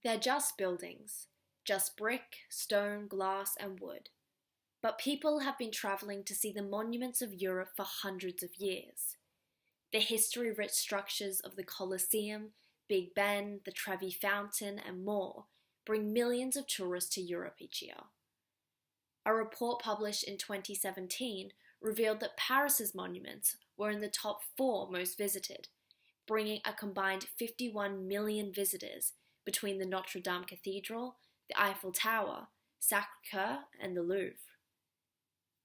They're just buildings, just brick, stone, glass, and wood. But people have been travelling to see the monuments of Europe for hundreds of years. The history-rich structures of the Colosseum, Big Ben, the Trevi Fountain, and more bring millions of tourists to Europe each year. A report published in 2017 revealed that Paris's monuments were in the top 4 most visited, bringing a combined 51 million visitors between the Notre Dame Cathedral, the Eiffel Tower, Sacré-Cœur, and the Louvre.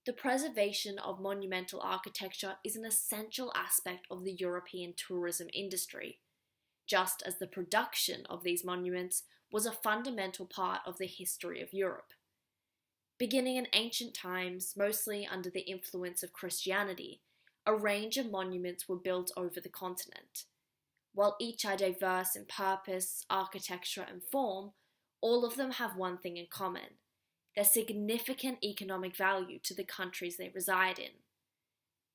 The preservation of monumental architecture is an essential aspect of the European tourism industry, just as the production of these monuments was a fundamental part of the history of Europe. Beginning in ancient times, mostly under the influence of Christianity, a range of monuments were built over the continent. While each are diverse in purpose, architecture, and form, all of them have one thing in common: their significant economic value to the countries they reside in.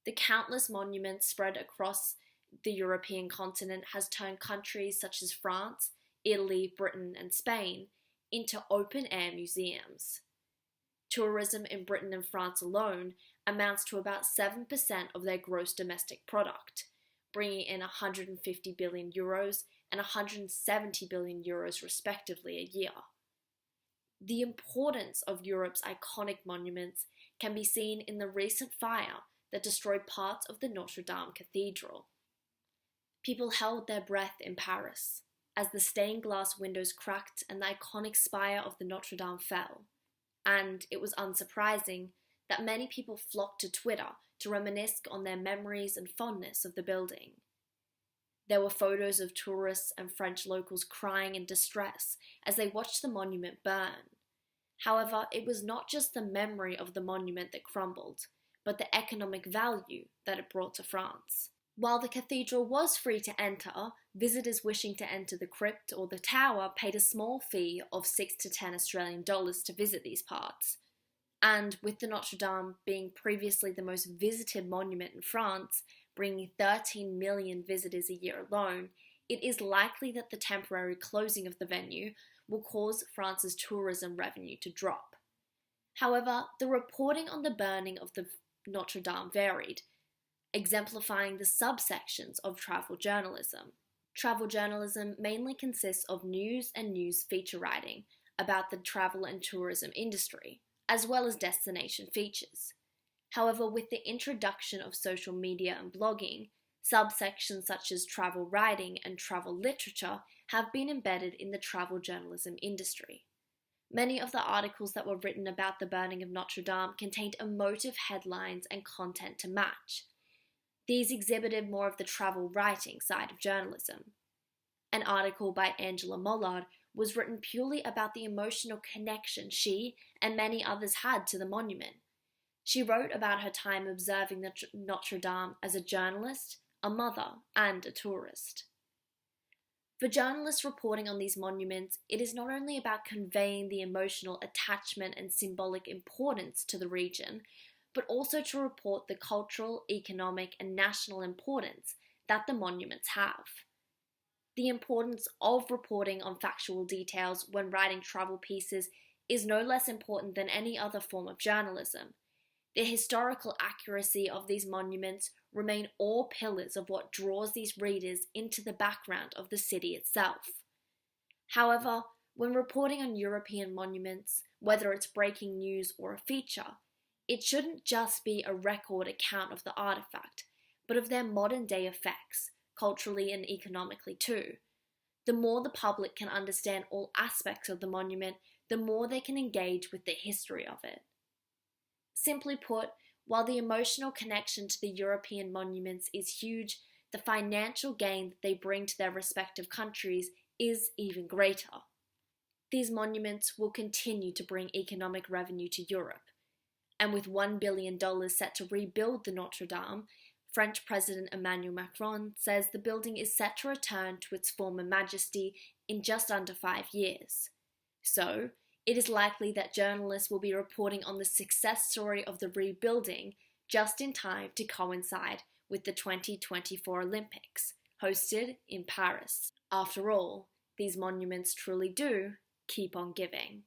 The countless monuments spread across the European continent has turned countries such as France, Italy, Britain, and Spain into open-air museums. Tourism in Britain and France alone amounts to about 7% of their gross domestic product, bringing in €150 billion and €170 billion respectively a year. The importance of Europe's iconic monuments can be seen in the recent fire that destroyed parts of the Notre Dame Cathedral. People held their breath in Paris as the stained glass windows cracked and the iconic spire of the Notre Dame fell. And it was unsurprising that many people flocked to Twitter to reminisce on their memories and fondness of the building. There were photos of tourists and French locals crying in distress as they watched the monument burn. However, it was not just the memory of the monument that crumbled, but the economic value that it brought to France. While the cathedral was free to enter, visitors wishing to enter the crypt or the tower paid a small fee of $6 to $10 Australian to visit these parts. And with the Notre Dame being previously the most visited monument in France, bringing 13 million visitors a year alone, it is likely that the temporary closing of the venue will cause France's tourism revenue to drop. However, the reporting on the burning of the Notre Dame varied, exemplifying the subsections of travel journalism. Travel journalism mainly consists of news and news feature writing about the travel and tourism industry, as well as destination features. However, with the introduction of social media and blogging, subsections such as travel writing and travel literature have been embedded in the travel journalism industry. Many of the articles that were written about the burning of Notre Dame contained emotive headlines and content to match. These exhibited more of the travel writing side of journalism. An article by Angela Mollard was written purely about the emotional connection she and many others had to the monument. She wrote about her time observing the Notre Dame as a journalist, a mother, and a tourist. For journalists reporting on these monuments, it is not only about conveying the emotional attachment and symbolic importance to the region, but also to report the cultural, economic, and national importance that the monuments have. The importance of reporting on factual details when writing travel pieces is no less important than any other form of journalism. The historical accuracy of these monuments remain all pillars of what draws these readers into the background of the city itself. However, when reporting on European monuments, whether it's breaking news or a feature, it shouldn't just be a record account of the artifact, but of their modern-day effects, culturally and economically too. The more the public can understand all aspects of the monument, the more they can engage with the history of it. Simply put, while the emotional connection to the European monuments is huge, the financial gain that they bring to their respective countries is even greater. These monuments will continue to bring economic revenue to Europe. And with $1 billion set to rebuild the Notre Dame, French President Emmanuel Macron says the building is set to return to its former majesty in just under 5 years. So, it is likely that journalists will be reporting on the success story of the rebuilding just in time to coincide with the 2024 Olympics, hosted in Paris. After all, these monuments truly do keep on giving.